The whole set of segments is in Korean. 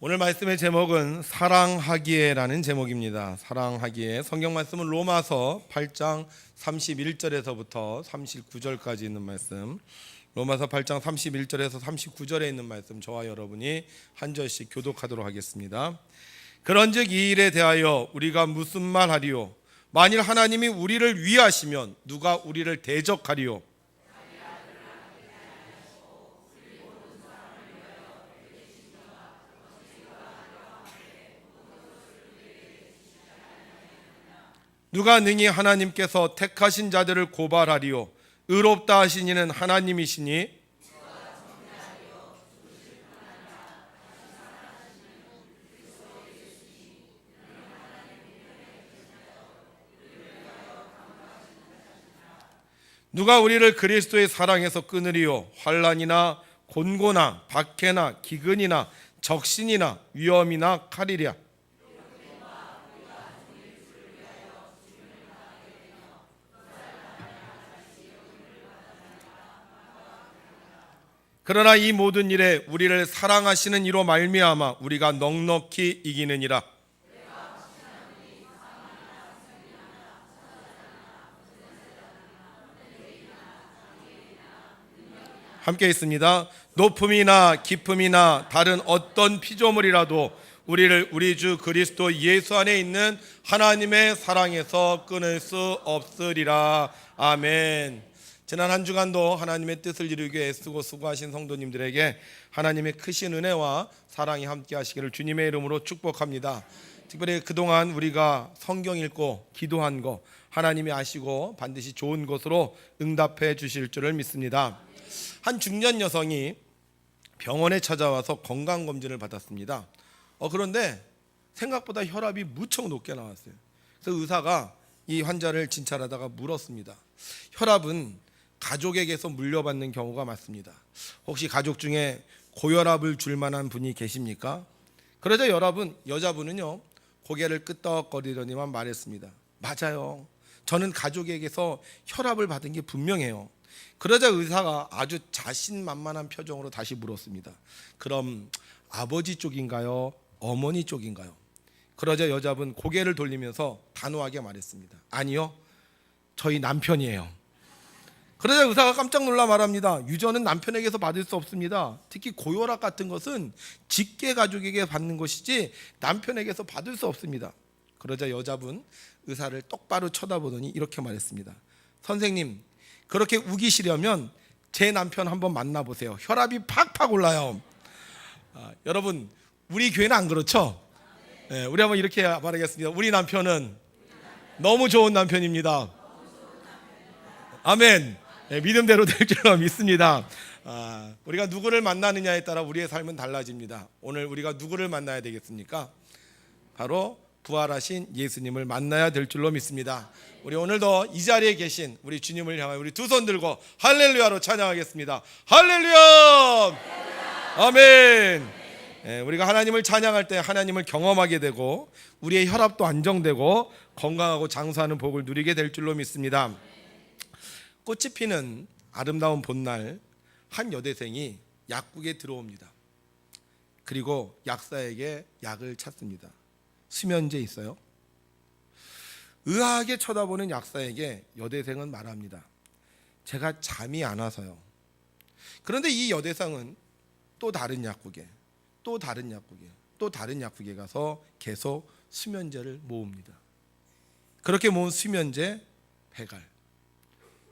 오늘 말씀의 제목은 사랑하기에라는 제목입니다. 사랑하기에. 성경 말씀은 로마서 8장 31절에서부터 39절까지 있는 말씀. 로마서 8장 31절에서 39절에 있는 말씀, 저와 여러분이 한 절씩 교독하도록 하겠습니다. 그런즉 이 일에 대하여 우리가 무슨 말하리요? 만일 하나님이 우리를 위하시면 누가 우리를 대적하리요? 누가 능히 하나님께서 택하신 자들을 고발하리요? 의롭다 하신 이는 하나님이시니 누가 우리를 그리스도의 사랑에서 끊으리요? 환난이나 곤고나 박해나 기근이나 적신이나 위험이나 칼이랴. 그러나 이 모든 일에 우리를 사랑하시는 이로 말미암아 우리가 넉넉히 이기느니라. 함께 있습니다. 높음이나 깊음이나 다른 어떤 피조물이라도 우리를 우리 주 그리스도 예수 안에 있는 하나님의 사랑에서 끊을 수 없으리라. 아멘. 지난 한 주간도 하나님의 뜻을 이루기 위해 애쓰고 수고하신 성도님들에게 하나님의 크신 은혜와 사랑이 함께 하시기를 주님의 이름으로 축복합니다. 특별히 그동안 우리가 성경 읽고 기도한 거 하나님이 아시고 반드시 좋은 것으로 응답해 주실 줄을 믿습니다. 한 중년 여성이 병원에 찾아와서 건강검진을 받았습니다. 그런데 생각보다 혈압이 무척 높게 나왔어요. 그래서 의사가 이 환자를 진찰하다가 물었습니다. 혈압은 가족에게서 물려받는 경우가 많습니다. 혹시 가족 중에 고혈압을 줄 만한 분이 계십니까? 그러자 여자분은요 고개를 끄덕거리더니만 말했습니다. 맞아요. 저는 가족에게서 혈압을 받은 게 분명해요. 그러자 의사가 아주 자신만만한 표정으로 다시 물었습니다. 그럼 아버지 쪽인가요? 어머니 쪽인가요? 그러자 여자분 고개를 돌리면서 단호하게 말했습니다. 아니요, 저희 남편이에요. 그러자 의사가 깜짝 놀라 말합니다. 유전은 남편에게서 받을 수 없습니다. 특히 고혈압 같은 것은 직계 가족에게 받는 것이지 남편에게서 받을 수 없습니다. 그러자 여자분 의사를 똑바로 쳐다보더니 이렇게 말했습니다. 선생님, 그렇게 우기시려면 제 남편 한번 만나보세요. 혈압이 팍팍 올라요. 여러분, 우리 교회는 안 그렇죠? 네, 우리 한번 이렇게 말하겠습니다. 우리 남편은 너무 좋은 남편입니다. 아멘. 네, 믿음대로 될 줄로 믿습니다. 우리가 누구를 만나느냐에 따라 우리의 삶은 달라집니다. 오늘 우리가 누구를 만나야 되겠습니까? 바로 부활하신 예수님을 만나야 될 줄로 믿습니다. 우리 오늘도 이 자리에 계신 우리 주님을 향하여 우리 두 손 들고 할렐루야로 찬양하겠습니다. 할렐루야! 아멘. 네, 우리가 하나님을 찬양할 때 하나님을 경험하게 되고 우리의 혈압도 안정되고 건강하고 장수하는 복을 누리게 될 줄로 믿습니다. 꽃이 피는 아름다운 봄날, 한 여대생이 약국에 들어옵니다. 그리고 약사에게 약을 찾습니다. 수면제 있어요? 의아하게 쳐다보는 약사에게 여대생은 말합니다. 제가 잠이 안 와서요. 그런데 이 여대생은 또 다른 약국에 가서 계속 수면제를 모읍니다. 그렇게 모은 수면제 100알.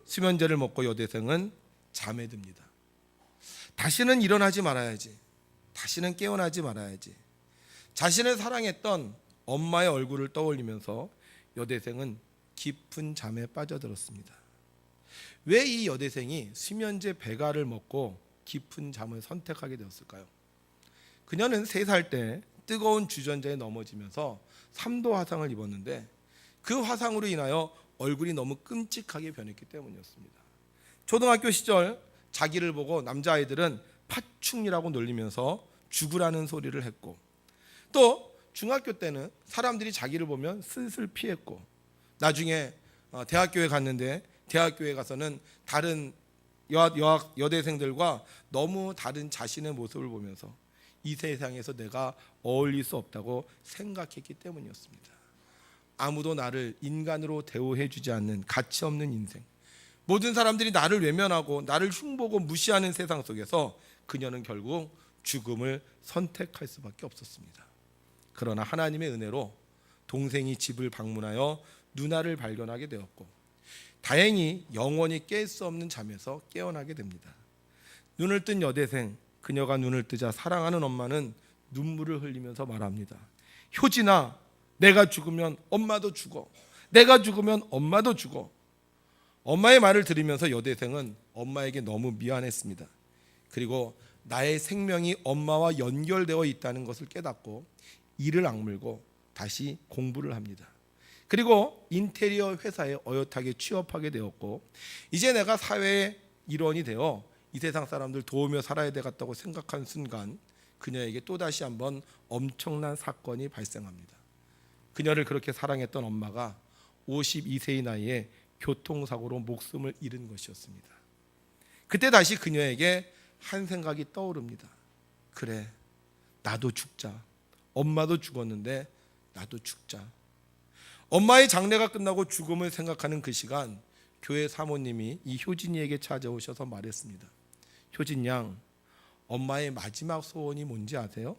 수면제를 먹고 여대생은 잠에 듭니다. 다시는 일어나지 말아야지. 다시는 깨어나지 말아야지. 자신을 사랑했던 엄마의 얼굴을 떠올리면서 여대생은 깊은 잠에 빠져들었습니다. 왜 이 여대생이 수면제 100알을 먹고 깊은 잠을 선택하게 되었을까요? 그녀는 3살 때 뜨거운 주전자에 넘어지면서 3도 화상을 입었는데 그 화상으로 인하여 얼굴이 너무 끔찍하게 변했기 때문이었습니다. 초등학교 시절 자기를 보고 남자아이들은 파충이라고 놀리면서 죽으라는 소리를 했고, 또 중학교 때는 사람들이 자기를 보면 슬슬 피했고, 나중에 대학교에 갔는데 대학교에 가서는 다른 여대생들과 너무 다른 자신의 모습을 보면서 이 세상에서 내가 어울릴 수 없다고 생각했기 때문이었습니다. 아무도 나를 인간으로 대우해 주지 않는 가치 없는 인생, 모든 사람들이 나를 외면하고 나를 흉보고 무시하는 세상 속에서 그녀는 결국 죽음을 선택할 수밖에 없었습니다. 그러나 하나님의 은혜로 동생이 집을 방문하여 누나를 발견하게 되었고, 다행히 영원히 깰 수 없는 잠에서 깨어나게 됩니다. 눈을 뜬 여대생, 그녀가 눈을 뜨자 사랑하는 엄마는 눈물을 흘리면서 말합니다. 효진아, 내가 죽으면 엄마도 죽어. 내가 죽으면 엄마도 죽어. 엄마의 말을 들으면서 여대생은 엄마에게 너무 미안했습니다. 그리고 나의 생명이 엄마와 연결되어 있다는 것을 깨닫고 이를 악물고 다시 공부를 합니다. 그리고 인테리어 회사에 어엿하게 취업하게 되었고, 이제 내가 사회의 일원이 되어 이 세상 사람들 도우며 살아야 되겠다고 생각한 순간 그녀에게 또다시 한번 엄청난 사건이 발생합니다. 그녀를 그렇게 사랑했던 엄마가 52세의 나이에 교통사고로 목숨을 잃은 것이었습니다. 그때 다시 그녀에게 한 생각이 떠오릅니다. 그래, 나도 죽자. 엄마도 죽었는데 나도 죽자. 엄마의 장례가 끝나고 죽음을 생각하는 그 시간, 교회 사모님이 이 효진이에게 찾아오셔서 말했습니다. 효진 양, 엄마의 마지막 소원이 뭔지 아세요?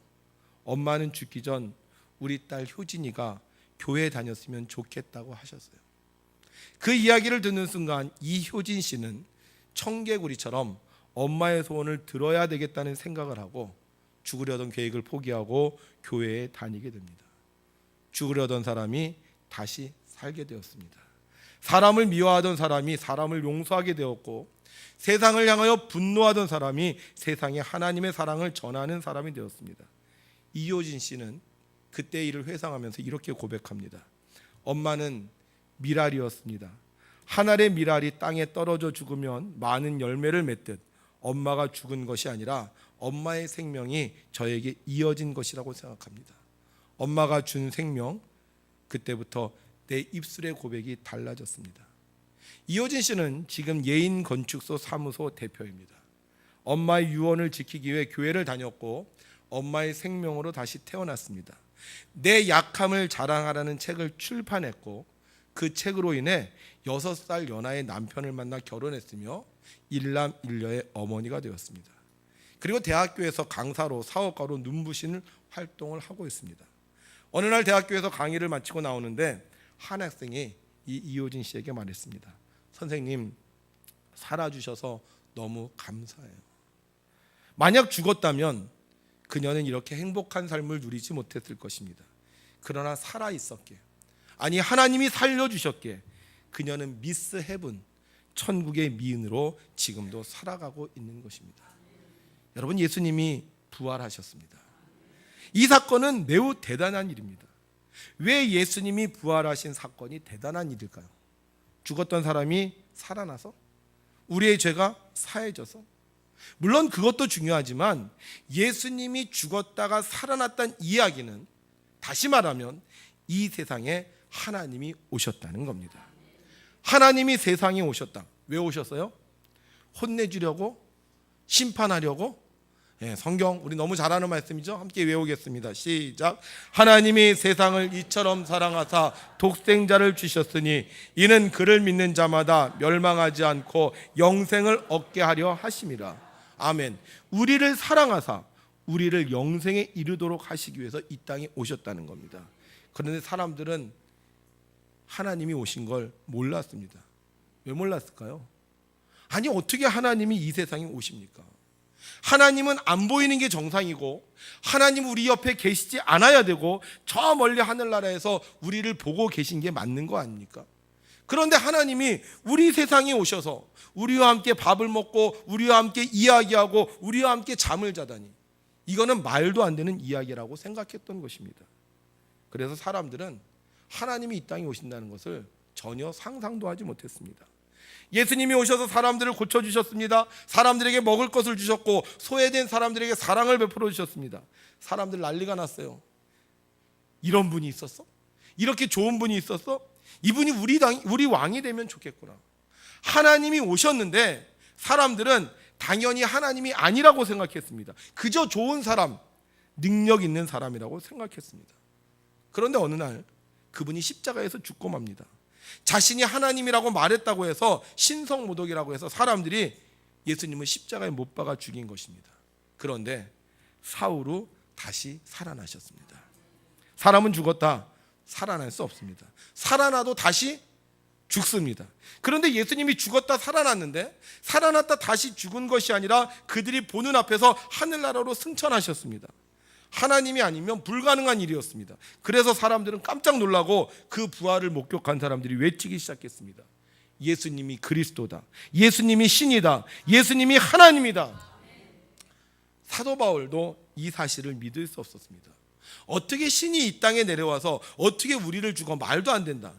엄마는 죽기 전 우리 딸 효진이가 교회 다녔으면 좋겠다고 하셨어요. 그 이야기를 듣는 순간 이 효진 씨는 청개구리처럼 엄마의 소원을 들어야 되겠다는 생각을 하고 죽으려던 계획을 포기하고 교회에 다니게 됩니다. 죽으려던 사람이 다시 살게 되었습니다. 사람을 미워하던 사람이 사람을 용서하게 되었고, 세상을 향하여 분노하던 사람이 세상에 하나님의 사랑을 전하는 사람이 되었습니다. 이효진 씨는 그때 일을 회상하면서 이렇게 고백합니다. 엄마는 미랄이었습니다. 한 알의 미랄이 땅에 떨어져 죽으면 많은 열매를 맺듯 엄마가 죽은 것이 아니라 엄마의 생명이 저에게 이어진 것이라고 생각합니다. 엄마가 준 생명, 그때부터 내 입술의 고백이 달라졌습니다. 이효진 씨는 지금 예인 건축소 사무소 대표입니다. 엄마의 유언을 지키기 위해 교회를 다녔고 엄마의 생명으로 다시 태어났습니다. 내 약함을 자랑하라는 책을 출판했고, 그 책으로 인해 6살 연하의 남편을 만나 결혼했으며 일남 일녀의 어머니가 되었습니다. 그리고 대학교에서 강사로 사업가로 눈부신 활동을 하고 있습니다. 어느 날 대학교에서 강의를 마치고 나오는데 한 학생이 이 이효진 씨에게 말했습니다. 선생님, 살아주셔서 너무 감사해요. 만약 죽었다면 그녀는 이렇게 행복한 삶을 누리지 못했을 것입니다. 그러나 살아 있었기에, 아니 하나님이 살려주셨기에 그녀는 미스 헤븐, 천국의 미인으로 지금도 살아가고 있는 것입니다. 여러분, 예수님이 부활하셨습니다. 이 사건은 매우 대단한 일입니다. 왜 예수님이 부활하신 사건이 대단한 일일까요? 죽었던 사람이 살아나서? 우리의 죄가 사해져서? 물론 그것도 중요하지만 예수님이 죽었다가 살아났다는 이야기는, 다시 말하면 이 세상에 하나님이 오셨다는 겁니다. 하나님이 세상에 오셨다. 왜 오셨어요? 혼내주려고? 심판하려고? 성경 우리 너무 잘 아는 말씀이죠. 함께 외우겠습니다. 시작. 하나님이 세상을 이처럼 사랑하사 독생자를 주셨으니 이는 그를 믿는 자마다 멸망하지 않고 영생을 얻게 하려 하심이라. 아멘. 우리를 사랑하사 우리를 영생에 이르도록 하시기 위해서 이 땅에 오셨다는 겁니다. 그런데 사람들은 하나님이 오신 걸 몰랐습니다. 왜 몰랐을까요? 아니, 어떻게 하나님이 이 세상에 오십니까? 하나님은 안 보이는 게 정상이고, 하나님 우리 옆에 계시지 않아야 되고, 저 멀리 하늘나라에서 우리를 보고 계신 게 맞는 거 아닙니까? 그런데 하나님이 우리 세상에 오셔서 우리와 함께 밥을 먹고 우리와 함께 이야기하고 우리와 함께 잠을 자다니, 이거는 말도 안 되는 이야기라고 생각했던 것입니다. 그래서 사람들은 하나님이 이 땅에 오신다는 것을 전혀 상상도 하지 못했습니다. 예수님이 오셔서 사람들을 고쳐주셨습니다. 사람들에게 먹을 것을 주셨고 소외된 사람들에게 사랑을 베풀어 주셨습니다. 사람들 난리가 났어요. 이런 분이 있었어? 이렇게 좋은 분이 있었어? 이분이 우리 왕이 되면 좋겠구나. 하나님이 오셨는데 사람들은 당연히 하나님이 아니라고 생각했습니다. 그저 좋은 사람, 능력 있는 사람이라고 생각했습니다. 그런데 어느 날 그분이 십자가에서 죽고 맙니다. 자신이 하나님이라고 말했다고 해서 신성모독이라고 해서 사람들이 예수님을 십자가에 못 박아 죽인 것입니다. 그런데 사흘 후 다시 살아나셨습니다. 사람은 죽었다 살아날 수 없습니다. 살아나도 다시 죽습니다. 그런데 예수님이 죽었다 살아났는데 살아났다 다시 죽은 것이 아니라 그들이 보는 앞에서 하늘나라로 승천하셨습니다. 하나님이 아니면 불가능한 일이었습니다. 그래서 사람들은 깜짝 놀라고 그 부활을 목격한 사람들이 외치기 시작했습니다. 예수님이 그리스도다. 예수님이 신이다. 예수님이 하나님이다. 사도 바울도 이 사실을 믿을 수 없었습니다. 어떻게 신이 이 땅에 내려와서 어떻게 우리를 죽어? 말도 안 된다.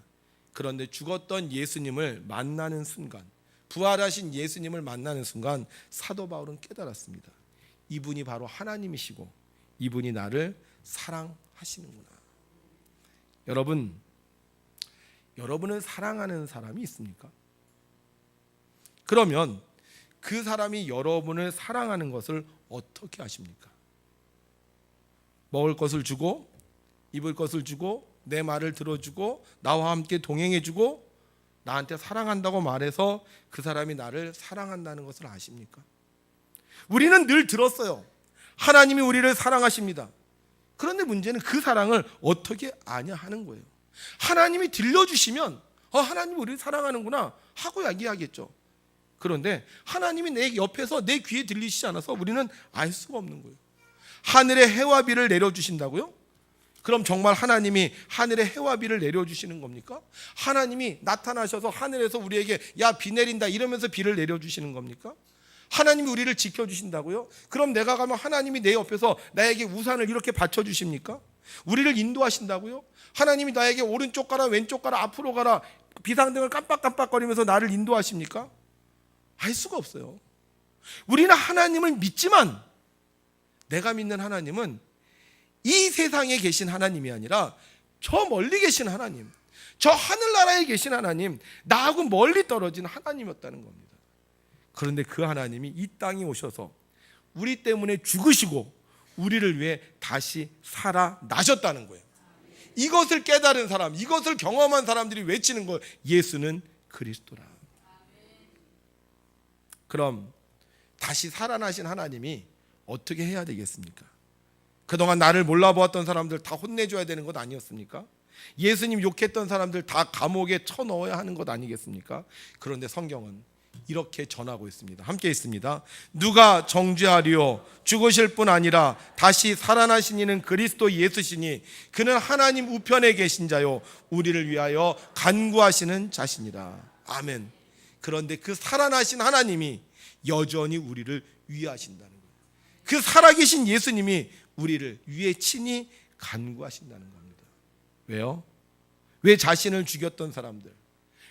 그런데 죽었던 예수님을 만나는 순간, 부활하신 예수님을 만나는 순간 사도 바울은 깨달았습니다. 이분이 바로 하나님이시고 이분이 나를 사랑하시는구나. 여러분은 사랑하는 사람이 있습니까? 그러면 그 사람이 여러분을 사랑하는 것을 어떻게 아십니까? 먹을 것을 주고 입을 것을 주고 내 말을 들어주고 나와 함께 동행해주고 나한테 사랑한다고 말해서 그 사람이 나를 사랑한다는 것을 아십니까? 우리는 늘 들었어요. 하나님이 우리를 사랑하십니다. 그런데 문제는 그 사랑을 어떻게 아냐 하는 거예요. 하나님이 들려주시면 하나님이 우리를 사랑하는구나 하고 얘기하겠죠. 그런데 하나님이 내 옆에서 내 귀에 들리시지 않아서 우리는 알 수가 없는 거예요. 하늘에 해와 비를 내려주신다고요? 그럼 정말 하나님이 하늘에 해와 비를 내려주시는 겁니까? 하나님이 나타나셔서 하늘에서 우리에게 야, 비 내린다 이러면서 비를 내려주시는 겁니까? 하나님이 우리를 지켜주신다고요? 그럼 내가 가면 하나님이 내 옆에서 나에게 우산을 이렇게 받쳐주십니까? 우리를 인도하신다고요? 하나님이 나에게 오른쪽 가라 왼쪽 가라 앞으로 가라 비상등을 깜빡깜빡거리면서 나를 인도하십니까? 알 수가 없어요. 우리는 하나님을 믿지만 내가 믿는 하나님은 이 세상에 계신 하나님이 아니라 저 멀리 계신 하나님, 저 하늘나라에 계신 하나님, 나하고 멀리 떨어진 하나님이었다는 겁니다. 그런데 그 하나님이 이 땅에 오셔서 우리 때문에 죽으시고 우리를 위해 다시 살아나셨다는 거예요. 이것을 깨달은 사람, 이것을 경험한 사람들이 외치는 거예요. 예수는 그리스도라. 그럼 다시 살아나신 하나님이 어떻게 해야 되겠습니까? 그동안 나를 몰라보았던 사람들 다 혼내줘야 되는 것 아니었습니까? 예수님 욕했던 사람들 다 감옥에 쳐넣어야 하는 것 아니겠습니까? 그런데 성경은 이렇게 전하고 있습니다. 함께 있습니다. 누가 정죄하리요? 죽으실 뿐 아니라 다시 살아나신 이는 그리스도 예수시니 그는 하나님 우편에 계신 자요 우리를 위하여 간구하시는 자시니라. 아멘. 그런데 그 살아나신 하나님이 여전히 우리를 위하신다는 거예요. 그 살아계신 예수님이 우리를 위해 친히 간구하신다는 겁니다. 왜요? 왜 자신을 죽였던 사람들,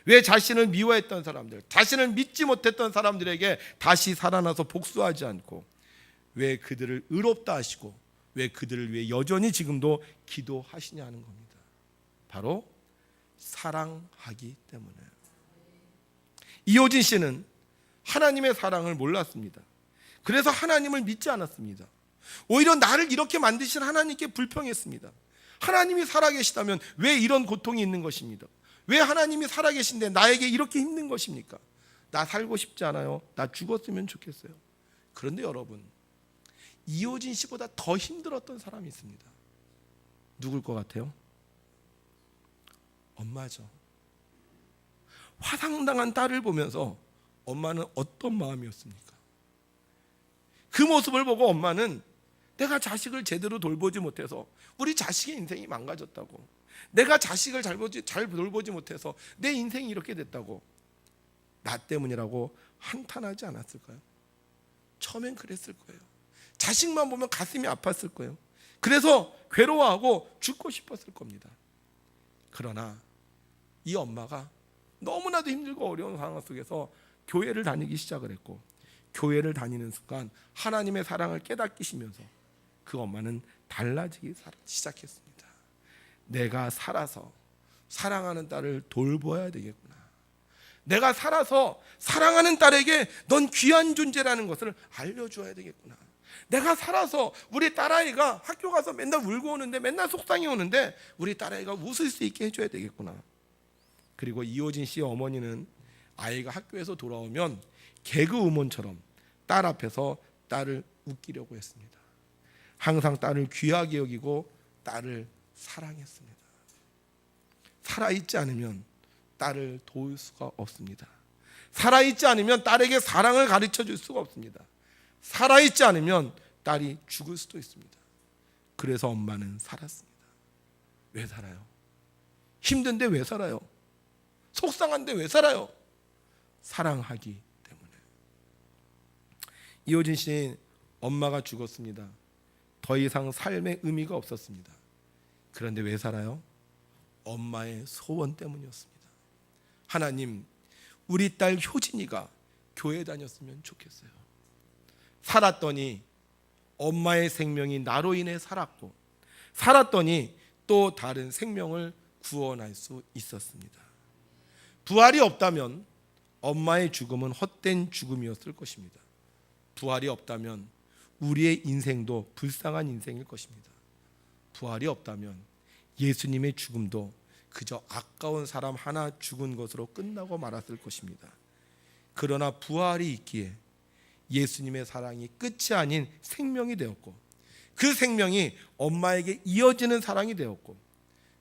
왜 자신을 미워했던 사람들, 자신을 믿지 못했던 사람들에게 다시 살아나서 복수하지 않고 왜 그들을 의롭다 하시고 왜 그들을 위해 여전히 지금도 기도하시냐는 겁니다. 바로 사랑하기 때문에. 이효진 씨는 하나님의 사랑을 몰랐습니다. 그래서 하나님을 믿지 않았습니다. 오히려 나를 이렇게 만드신 하나님께 불평했습니다. 하나님이 살아계시다면 왜 이런 고통이 있는 것입니다. 왜 하나님이 살아계신데 나에게 이렇게 힘든 것입니까? 나 살고 싶지 않아요. 나 죽었으면 좋겠어요. 그런데 여러분, 이효진 씨보다 더 힘들었던 사람이 있습니다. 누굴 것 같아요? 엄마죠. 화상당한 딸을 보면서 엄마는 어떤 마음이었습니까? 그 모습을 보고 엄마는 내가 자식을 제대로 돌보지 못해서 우리 자식의 인생이 망가졌다고, 내가 자식을 잘 돌보지 못해서 내 인생이 이렇게 됐다고, 나 때문이라고 한탄하지 않았을까요? 처음엔 그랬을 거예요. 자식만 보면 가슴이 아팠을 거예요. 그래서 괴로워하고 죽고 싶었을 겁니다. 그러나 이 엄마가 너무나도 힘들고 어려운 상황 속에서 교회를 다니기 시작을 했고, 교회를 다니는 순간 하나님의 사랑을 깨닫기시면서 그 엄마는 달라지기 시작했습니다. 내가 살아서 사랑하는 딸을 돌봐야 되겠구나. 내가 살아서 사랑하는 딸에게 넌 귀한 존재라는 것을 알려줘야 되겠구나. 내가 살아서 우리 딸아이가 학교 가서 맨날 울고 오는데, 맨날 속상해 오는데 우리 딸아이가 웃을 수 있게 해줘야 되겠구나. 그리고 이호진 씨의 어머니는 아이가 학교에서 돌아오면 개그우먼처럼 딸 앞에서 딸을 웃기려고 했습니다. 항상 딸을 귀하게 여기고 딸을 사랑했습니다. 살아있지 않으면 딸을 도울 수가 없습니다. 살아있지 않으면 딸에게 사랑을 가르쳐 줄 수가 없습니다. 살아있지 않으면 딸이 죽을 수도 있습니다. 그래서 엄마는 살았습니다. 왜 살아요? 힘든데 왜 살아요? 속상한데 왜 살아요? 사랑하기 때문에. 이호진 씨는 엄마가 죽었습니다. 더 이상 삶의 의미가 없었습니다. 그런데 왜 살아요? 엄마의 소원 때문이었습니다. 하나님, 우리 딸 효진이가 교회 다녔으면 좋겠어요. 살았더니 엄마의 생명이 나로 인해 살았고, 살았더니 또 다른 생명을 구원할 수 있었습니다. 부활이 없다면 엄마의 죽음은 헛된 죽음이었을 것입니다. 부활이 없다면 우리의 인생도 불쌍한 인생일 것입니다. 부활이 없다면 예수님의 죽음도 그저 아까운 사람 하나 죽은 것으로 끝나고 말았을 것입니다. 그러나 부활이 있기에 예수님의 사랑이 끝이 아닌 생명이 되었고, 그 생명이 엄마에게 이어지는 사랑이 되었고,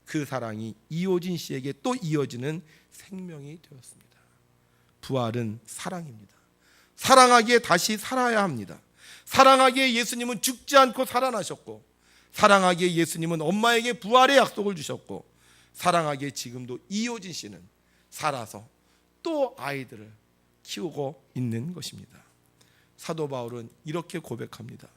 그 사랑이 이호진 씨에게 또 이어지는 생명이 되었습니다. 부활은 사랑입니다. 사랑하기에 다시 살아야 합니다. 사랑하기에 예수님은 죽지 않고 살아나셨고, 사랑하기에 예수님은 엄마에게 부활의 약속을 주셨고, 사랑하기에 지금도 이호진 씨는 살아서 또 아이들을 키우고 있는 것입니다. 사도 바울은 이렇게 고백합니다.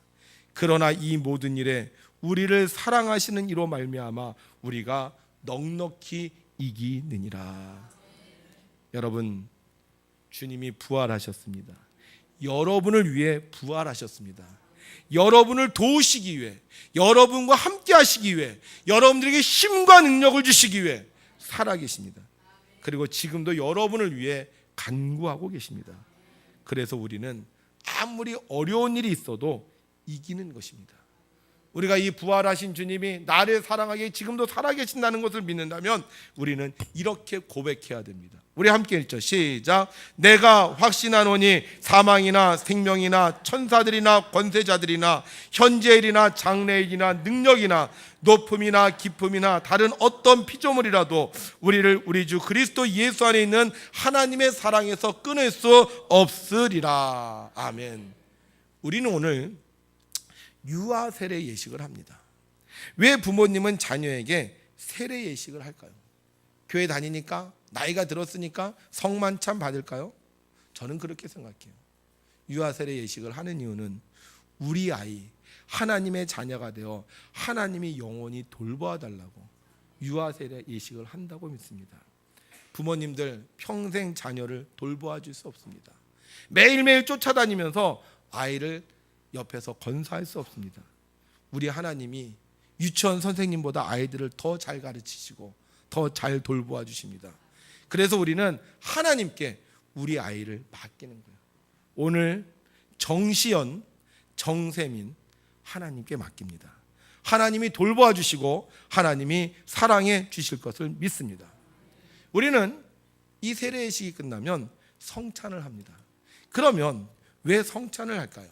그러나 이 모든 일에 우리를 사랑하시는 이로 말미암아 우리가 넉넉히 이기느니라. 여러분, 주님이 부활하셨습니다. 여러분을 위해 부활하셨습니다. 여러분을 도우시기 위해, 여러분과 함께 하시기 위해, 여러분들에게 힘과 능력을 주시기 위해 살아계십니다. 그리고 지금도 여러분을 위해 간구하고 계십니다. 그래서 우리는 아무리 어려운 일이 있어도 이기는 것입니다. 우리가 이 부활하신 주님이 나를 사랑하기에 지금도 살아계신다는 것을 믿는다면 우리는 이렇게 고백해야 됩니다. 우리 함께 읽죠. 시작. 내가 확신하노니 사망이나 생명이나 천사들이나 권세자들이나 현재일이나 장래일이나 능력이나 높음이나 깊음이나 다른 어떤 피조물이라도 우리를 우리 주 그리스도 예수 안에 있는 하나님의 사랑에서 끊을 수 없으리라. 아멘. 우리는 오늘 유아 세례 예식을 합니다. 왜 부모님은 자녀에게 세례 예식을 할까요? 교회 다니니까, 나이가 들었으니까 성만찬 받을까요? 저는 그렇게 생각해요. 유아 세례 예식을 하는 이유는 우리 아이 하나님의 자녀가 되어 하나님이 영원히 돌보아 달라고 유아 세례 예식을 한다고 믿습니다. 부모님들 평생 자녀를 돌보아 줄 수 없습니다. 매일매일 쫓아다니면서 아이를 옆에서 건사할 수 없습니다. 우리 하나님이 유치원 선생님보다 아이들을 더 잘 가르치시고 더 잘 돌보아 주십니다. 그래서 우리는 하나님께 우리 아이를 맡기는 거예요. 오늘 정시연, 정세민 하나님께 맡깁니다. 하나님이 돌보아 주시고 하나님이 사랑해 주실 것을 믿습니다. 우리는 이 세례식이 끝나면 성찬을 합니다. 그러면 왜 성찬을 할까요?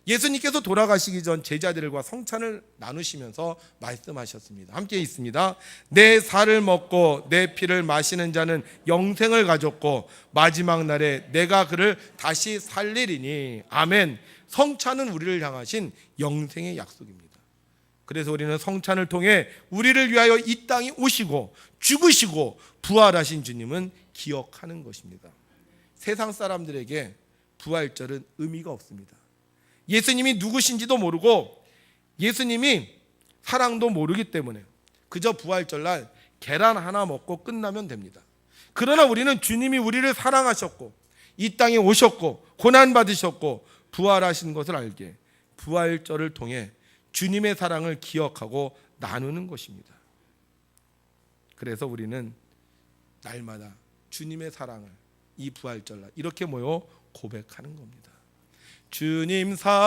예수님께서 돌아가시기 전 제자들과 성찬을 나누시면서 말씀하셨습니다. 함께 있습니다. 내 살을 먹고 내 피를 마시는 자는 영생을 가졌고 마지막 날에 내가 그를 다시 살리리니. 아멘. 성찬은 우리를 향하신 영생의 약속입니다. 그래서 우리는 성찬을 통해 우리를 위하여 이 땅에 오시고 죽으시고 부활하신 주님은 기억하는 것입니다. 세상 사람들에게 부활절은 의미가 없습니다. 예수님이 누구신지도 모르고 예수님이 사랑도 모르기 때문에 그저 부활절날 계란 하나 먹고 끝나면 됩니다. 그러나 우리는 주님이 우리를 사랑하셨고 이 땅에 오셨고 고난받으셨고 부활하신 것을 알게 부활절을 통해 주님의 사랑을 기억하고 나누는 것입니다. 그래서 우리는 날마다 주님의 사랑을 이 부활절날 이렇게 모여 고백하는 겁니다. 주님 사랑해요.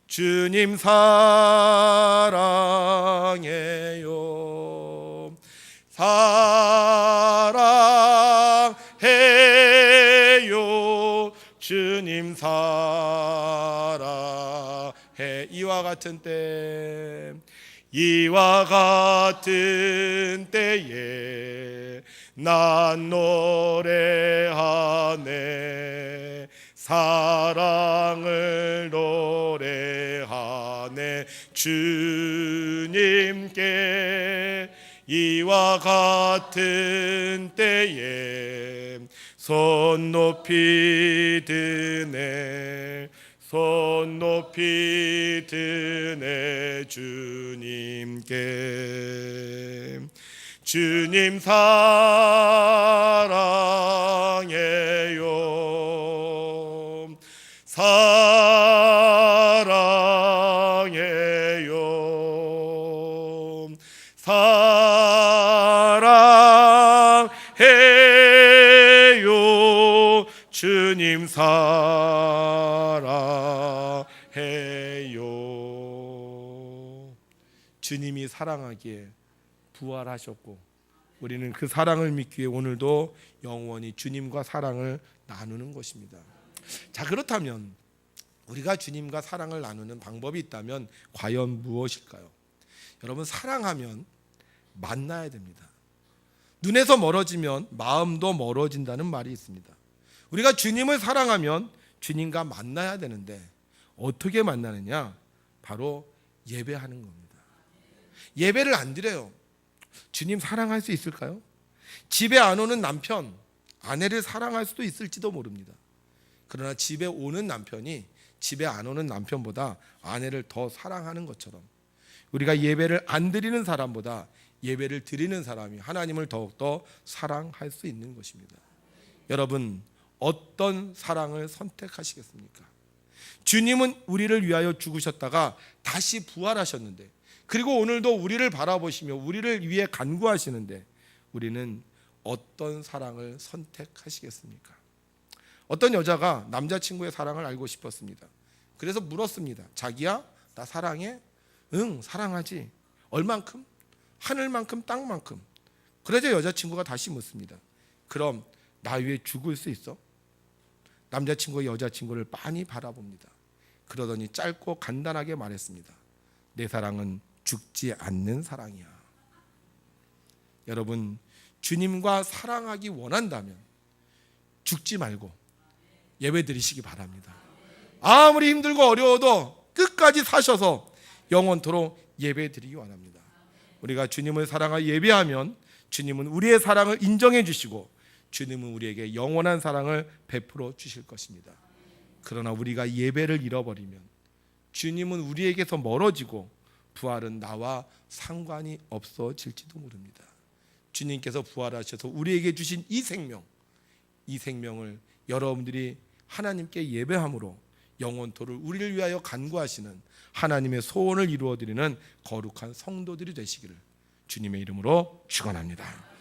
주님 사랑해요. 사랑해요. 주님 사랑해. 이와 같은 때, 이와 같은 때에 난 노래하네. 사랑을 노래하네. 주님께 이와 같은 때에 손 높이 드네. 손 높이 드네. 주님께. 주님 사랑해요. 사랑해요. 사랑해요. 주님 사랑해요. 주님이 사랑하기에 부활하셨고 우리는 그 사랑을 믿기에 오늘도 영원히 주님과 사랑을 나누는 것입니다. 자, 그렇다면 우리가 주님과 사랑을 나누는 방법이 있다면 과연 무엇일까요? 여러분, 사랑하면 만나야 됩니다. 눈에서 멀어지면 마음도 멀어진다는 말이 있습니다. 우리가 주님을 사랑하면 주님과 만나야 되는데 어떻게 만나느냐? 바로 예배하는 겁니다. 예배를 안 드려요. 주님 사랑할 수 있을까요? 집에 안 오는 남편, 아내를 사랑할 수도 있을지도 모릅니다. 그러나 집에 오는 남편이 집에 안 오는 남편보다 아내를 더 사랑하는 것처럼 우리가 예배를 안 드리는 사람보다 예배를 드리는 사람이 하나님을 더욱더 사랑할 수 있는 것입니다. 여러분, 어떤 사랑을 선택하시겠습니까? 주님은 우리를 위하여 죽으셨다가 다시 부활하셨는데, 그리고 오늘도 우리를 바라보시며 우리를 위해 간구하시는데 우리는 어떤 사랑을 선택하시겠습니까? 어떤 여자가 남자친구의 사랑을 알고 싶었습니다. 그래서 물었습니다. 자기야, 나 사랑해? 응, 사랑하지. 얼만큼? 하늘만큼, 땅만큼. 그래서 여자친구가 다시 묻습니다. 그럼 나 위해 죽을 수 있어? 남자친구가 여자친구를 빤히 바라봅니다. 그러더니 짧고 간단하게 말했습니다. 내 사랑은 죽지 않는 사랑이야. 여러분, 주님과 사랑하기 원한다면 죽지 말고 예배 드리시기 바랍니다. 아무리 힘들고 어려워도 끝까지 사셔서 영원토록 예배 드리기 원합니다. 우리가 주님을 사랑하여 예배하면 주님은 우리의 사랑을 인정해 주시고 주님은 우리에게 영원한 사랑을 베풀어 주실 것입니다. 그러나 우리가 예배를 잃어버리면 주님은 우리에게서 멀어지고 부활은 나와 상관이 없어질지도 모릅니다. 주님께서 부활하셔서 우리에게 주신 이 생명을 여러분들이 하나님께 예배함으로 영원토를 우리를 위하여 간구하시는 하나님의 소원을 이루어드리는 거룩한 성도들이 되시기를 주님의 이름으로 축원합니다.